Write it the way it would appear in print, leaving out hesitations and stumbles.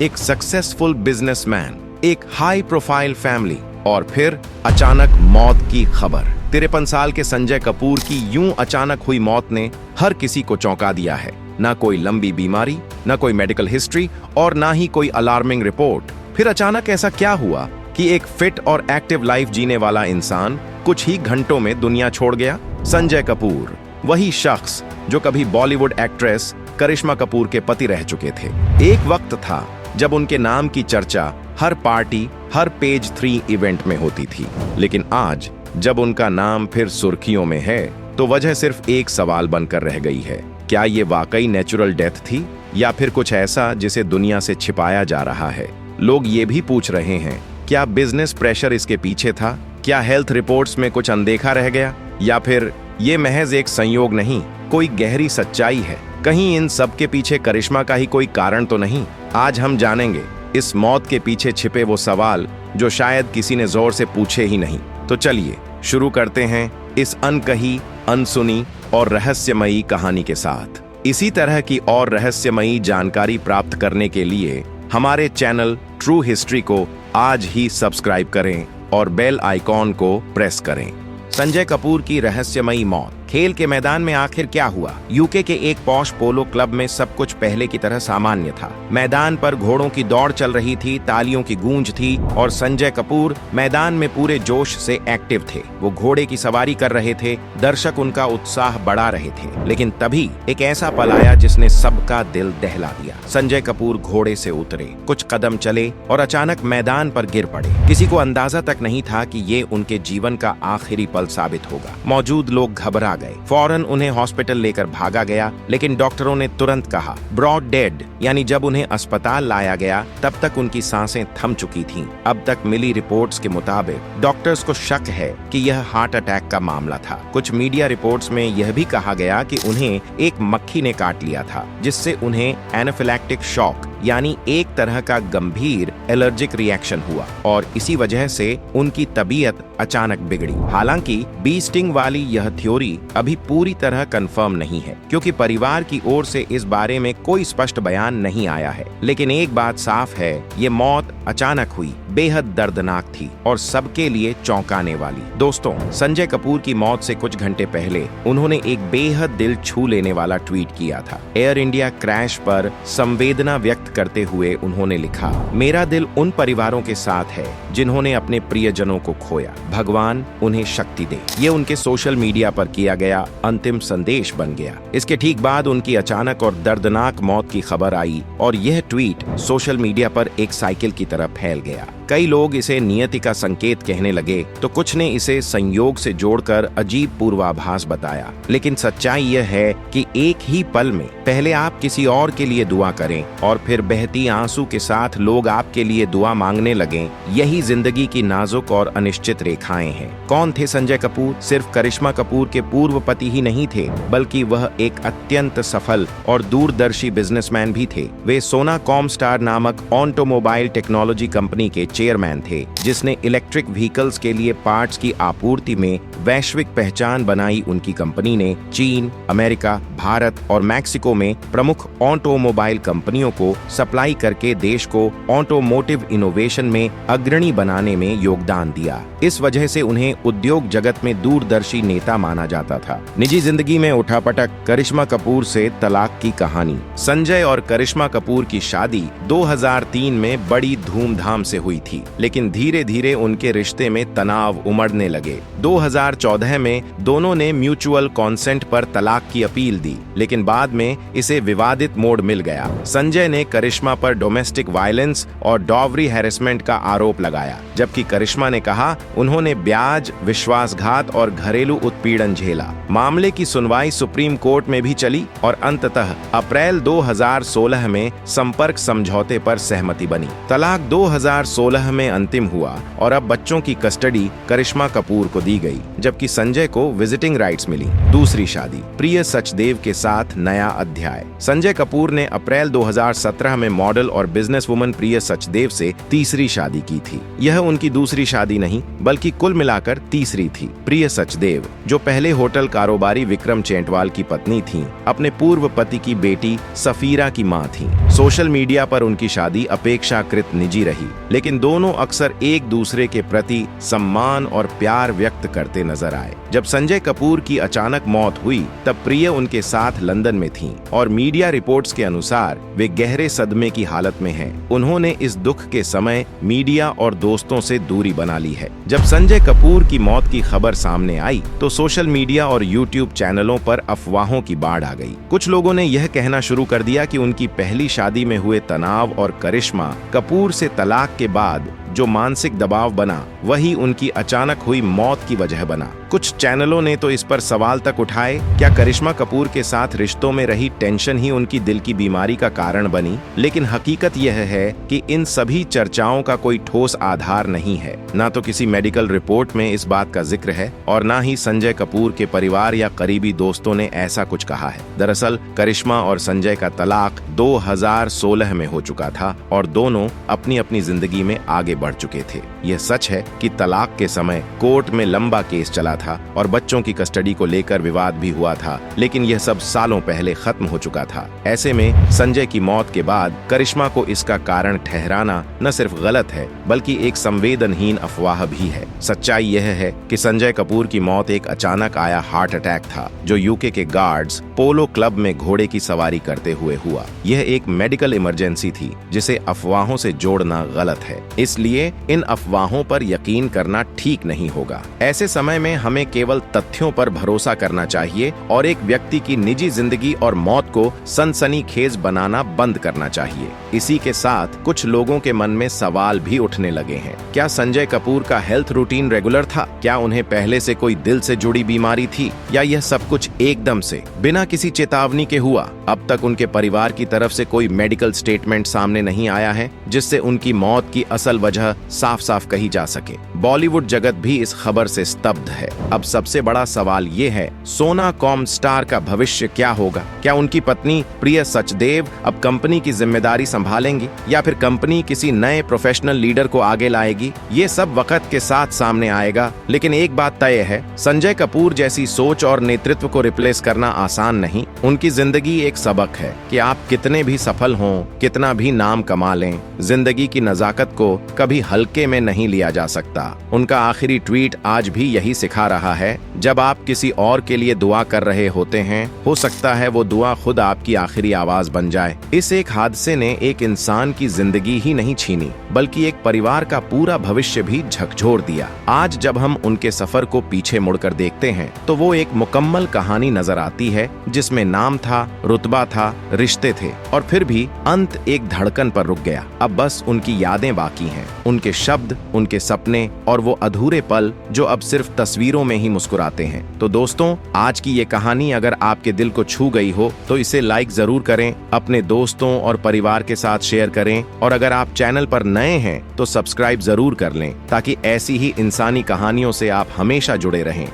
एक successful businessman, एक high profile family, और फिर अचानक मौत की खबर। 53 साल के संजय कपूर की यूं अचानक हुई मौत ने हर किसी को चौंका दिया है। ना कोई लंबी बीमारी, ना कोई मेडिकल हिस्ट्री और ना ही कोई अलार्मिंग रिपोर्ट। फिर अचानक ऐसा क्या हुआ कि एक फिट और एक्टिव लाइफ जीने वाला इंसान कुछ ही घंटों में दुनिया छोड़ गया? संजय कपूर, वही शख्स जो कभी बॉलीवुड एक्ट्रेस करिश्मा कपूर के पति रह चुके थे। एक वक्त था जब उनके नाम की चर्चा हर पार्टी, हर पेज 3 इवेंट में होती थी। लेकिन आज जब उनका नाम फिर सुर्खियों में है तो वजह सिर्फ एक सवाल बनकर रह गई है। क्या ये वाकई नेचुरल डेथ थी या फिर कुछ ऐसा जिसे दुनिया से छिपाया जा रहा है? लोग ये भी पूछ रहे हैं, क्या बिजनेस प्रेशर इसके पीछे था? क्या हेल्थ रिपोर्ट्स में कुछ अनदेखा रह गया? या फिर ये महज एक संयोग नहीं, कोई गहरी सच्चाई है? कहीं इन सब के पीछे करिश्मा का ही कोई कारण तो नहीं? आज हम जानेंगे इस मौत के पीछे छिपे वो सवाल जो शायद किसी ने जोर से पूछे ही नहीं। तो चलिए शुरू करते हैं इस अनकही, अनसुनी और रहस्यमयी कहानी के साथ। इसी तरह की और रहस्यमयी जानकारी प्राप्त करने के लिए हमारे चैनल ट्रू हिस्ट्री को आज ही सब्सक्राइब करें और बेल आइकॉन को प्रेस करें। संजय कपूर की रहस्यमयी मौत। खेल के मैदान में आखिर क्या हुआ? यूके के एक पॉश पोलो क्लब में सब कुछ पहले की तरह सामान्य था। मैदान पर घोड़ों की दौड़ चल रही थी, तालियों की गूंज थी और संजय कपूर मैदान में पूरे जोश से एक्टिव थे। वो घोड़े की सवारी कर रहे थे, दर्शक उनका उत्साह बढ़ा रहे थे। लेकिन तभी एक ऐसा पल आया जिसने सबका दिल दहला दिया। संजय कपूर घोड़े से उतरे, कुछ कदम चले और अचानक मैदान पर गिर पड़े। किसी को अंदाजा तक नहीं था कि ये उनके जीवन का आखिरी पल साबित होगा। मौजूद लोग घबरा गए। फौरन उन्हें हॉस्पिटल लेकर भागा गया, लेकिन डॉक्टरों ने तुरंत कहा ब्रॉड डेड, यानी जब उन्हें अस्पताल लाया गया तब तक उनकी सांसें थम चुकी थीं। अब तक मिली रिपोर्ट्स के मुताबिक डॉक्टर्स को शक है कि यह हार्ट अटैक का मामला था। कुछ मीडिया रिपोर्ट्स में यह भी कहा गया कि उन्हें एक मक्खी ने काट लिया था, जिससे उन्हें एनाफिलैक्टिक शॉक यानी एक तरह का गंभीर एलर्जिक रिएक्शन हुआ और इसी वजह से उनकी तबीयत अचानक बिगड़ी। हालांकि बी स्टिंग वाली यह थ्योरी अभी पूरी तरह कंफर्म नहीं है, क्योंकि परिवार की ओर से इस बारे में कोई स्पष्ट बयान नहीं आया है। लेकिन एक बात साफ है, ये मौत अचानक हुई, बेहद दर्दनाक थी और सबके लिए चौंकाने वाली। दोस्तों, संजय कपूर की मौत से कुछ घंटे पहले उन्होंने एक बेहद दिल छू लेने वाला ट्वीट किया था। एयर इंडिया क्रैश पर संवेदना व्यक्त करते हुए उन्होंने लिखा, मेरा दिल उन परिवारों के साथ है जिन्होंने अपने प्रियजनों को खोया। भगवान उन्हें शक्ति दे। ये उनके सोशल मीडिया पर किया गया अंतिम संदेश बन गया। इसके ठीक बाद उनकी अचानक और दर्दनाक मौत की खबर आई और यह ट्वीट सोशल मीडिया पर एक साइकिल की तरह फैल गया। कई लोग इसे नियति का संकेत कहने लगे तो कुछ ने इसे संयोग से जोड़कर अजीब पूर्वाभास बताया। लेकिन सच्चाई यह है कि एक ही पल में पहले आप किसी और के लिए दुआ करें और फिर बहती आंसू के साथ लोग आपके लिए दुआ मांगने लगें। यही जिंदगी की नाजुक और अनिश्चित रेखाएं हैं। कौन थे संजय कपूर? सिर्फ करिश्मा कपूर के पूर्व पति ही नहीं थे, बल्कि वह एक अत्यंत सफल और दूरदर्शी बिजनेसमैन भी थे। वे सोनाकॉम स्टार नामक ऑटोमोबाइल टेक्नोलॉजी कंपनी के चेयरमैन थे, जिसने इलेक्ट्रिक व्हीकल्स के लिए पार्ट्स की आपूर्ति में वैश्विक पहचान बनाई। उनकी कंपनी ने चीन, अमेरिका, भारत और मैक्सिको में प्रमुख ऑटोमोबाइल कंपनियों को सप्लाई करके देश को ऑटोमोटिव इनोवेशन में अग्रणी बनाने में योगदान दिया। इस वजह से उन्हें उद्योग जगत में दूरदर्शी नेता माना जाता था। निजी जिंदगी में उठापटक। करिश्मा कपूर से तलाक की कहानी। संजय और करिश्मा कपूर की शादी 2003 में बड़ी धूमधाम से हुई थी, लेकिन धीरे धीरे उनके रिश्ते में तनाव उमड़ने लगे। 2014 में दोनों ने म्यूचुअल कॉन्सेंट पर तलाक की अपील दी, लेकिन बाद में इसे विवादित मोड़ मिल गया। संजय ने करिश्मा पर डोमेस्टिक वायलेंस और डॉवरी हैरेसमेंट का आरोप लगाया, जबकि करिश्मा ने कहा उन्होंने ब्याज, विश्वासघात और घरेलू उत्पीड़न झेला। मामले की सुनवाई सुप्रीम कोर्ट में भी चली और अंततः अप्रैल 2016 में संपर्क समझौते पर सहमति बनी। तलाक 2016 2016 में अंतिम हुआ और अब बच्चों की कस्टडी करिश्मा कपूर को दी गई, जबकि संजय को विजिटिंग राइट्स मिली। दूसरी शादी, प्रिय सचदेव के साथ नया अध्याय। संजय कपूर ने अप्रैल 2017 में मॉडल और बिजनेस वुमन प्रिय सचदेव से तीसरी शादी की थी। यह उनकी दूसरी शादी नहीं बल्कि कुल मिलाकर तीसरी थी। प्रिय सचदेव, जो पहले होटल कारोबारी विक्रम चेंटवाल की पत्नी थीं, अपने पूर्व पति की बेटी सफीरा की मां थीं। सोशल मीडिया पर उनकी शादी अपेक्षाकृत निजी रही, लेकिन दोनों अक्सर एक दूसरे के प्रति सम्मान और प्यार व्यक्त करते नजर आए। जब संजय कपूर की अचानक मौत हुई तब प्रिय उनके साथ लंदन में थीं और मीडिया रिपोर्ट्स के अनुसार वे गहरे सदमे की हालत में हैं। उन्होंने इस दुख के समय मीडिया और दोस्तों से दूरी बना ली है। जब संजय कपूर की मौत की खबर सामने आई तो सोशल मीडिया और यूट्यूब चैनलों पर अफवाहों की बाढ़ आ गई। कुछ लोगों ने यह कहना शुरू कर दिया कि उनकी पहली शादी में हुए तनाव और करिश्मा कपूर से तलाक के बाद जो मानसिक दबाव बना वही उनकी अचानक हुई मौत की वजह बना। कुछ चैनलों ने तो इस पर सवाल तक उठाए, क्या करिश्मा कपूर के साथ रिश्तों में रही टेंशन ही उनकी दिल की बीमारी का कारण बनी? लेकिन हकीकत यह है कि इन सभी चर्चाओं का कोई ठोस आधार नहीं है। ना तो किसी मेडिकल रिपोर्ट में इस बात का जिक्र है और ना ही संजय कपूर के परिवार या करीबी दोस्तों ने ऐसा कुछ कहा है। दरअसल करिश्मा और संजय का तलाक 2016 में हो चुका था और दोनों अपनी अपनी जिंदगी में आगे बढ़ चुके थे। यह सच है कि तलाक के समय कोर्ट में लंबा केस चला था और बच्चों की कस्टडी को लेकर विवाद भी हुआ था, लेकिन यह सब सालों पहले खत्म हो चुका था। ऐसे में संजय की मौत के बाद करिश्मा को इसका कारण ठहराना न सिर्फ गलत है बल्कि एक संवेदनहीन अफवाह भी है। सच्चाई यह है कि संजय कपूर की मौत एक अचानक आया हार्ट अटैक था, जो यूके के गार्ड्स पोलो क्लब में घोड़े की सवारी करते हुए हुआ। यह एक मेडिकल इमरजेंसी थी जिसे अफवाहों से जोड़ना गलत है, इसलिए इन अफवाहों पर यकीन करना ठीक नहीं होगा। ऐसे समय में हमें केवल तथ्यों पर भरोसा करना चाहिए और एक व्यक्ति की निजी जिंदगी और मौत को सनसनीखेज बनाना बंद करना चाहिए। इसी के साथ कुछ लोगों के मन में सवाल भी उठने लगे हैं। क्या संजय कपूर का हेल्थ रूटीन रेगुलर था? क्या उन्हें पहले से कोई दिल से जुड़ी बीमारी थी या यह सब कुछ एकदम से बिना किसी चेतावनी के हुआ? अब तक उनके परिवार की तरफ से कोई मेडिकल स्टेटमेंट सामने नहीं आया है जिससे उनकी मौत की असल वजह साफ साफ कही जा सके। बॉलीवुड जगत भी इस खबर से स्तब्ध है। अब सबसे बड़ा सवाल ये है, सोनाकॉम स्टार का भविष्य क्या होगा? क्या उनकी पत्नी प्रिय सचदेव अब कंपनी की जिम्मेदारी संभालेंगी या फिर कंपनी किसी नए प्रोफेशनल लीडर को आगे लाएगी? ये सब वक्त के साथ सामने आएगा, लेकिन एक बात तय है, संजय कपूर जैसी सोच और नेतृत्व को रिप्लेस करना आसान नहीं। उनकी जिंदगी एक सबक है कि आप कितने भी सफल हों, कितना भी नाम कमा लें, जिंदगी की नजाकत को कभी हल्के में नहीं लिया जा सकता। उनका आखिरी ट्वीट आज भी यही सिखा रहा है, जब आप किसी और के लिए दुआ कर रहे होते हैं, हो सकता है वो दुआ खुद आपकी आखिरी आवाज बन जाए। इस एक हादसे ने एक इंसान की जिंदगी ही नहीं छीनी बल्कि एक परिवार का पूरा भविष्य भी झकझोर दिया। आज जब हम उनके सफर को पीछे मुड़कर देखते हैं तो वो एक मुकम्मल कहानी नजर आती है जिसमें नाम था, रुतबा था, रिश्ते थे और फिर भी अंत एक धड़कन पर रुक गया। अब बस उनकी यादें बाकी हैं, उनके शब्द, उनके सपने और वो अधूरे पल जो अब सिर्फ तस्वीरों में ही मुस्कुराते हैं। तो दोस्तों, आज की ये कहानी अगर आपके दिल को छू गई हो तो इसे लाइक जरूर करें, अपने दोस्तों और परिवार के साथ शेयर करें और अगर आप चैनल पर नए हैं तो सब्सक्राइब जरूर कर लें ताकि ऐसी ही इंसानी कहानियों से आप हमेशा जुड़े रहें।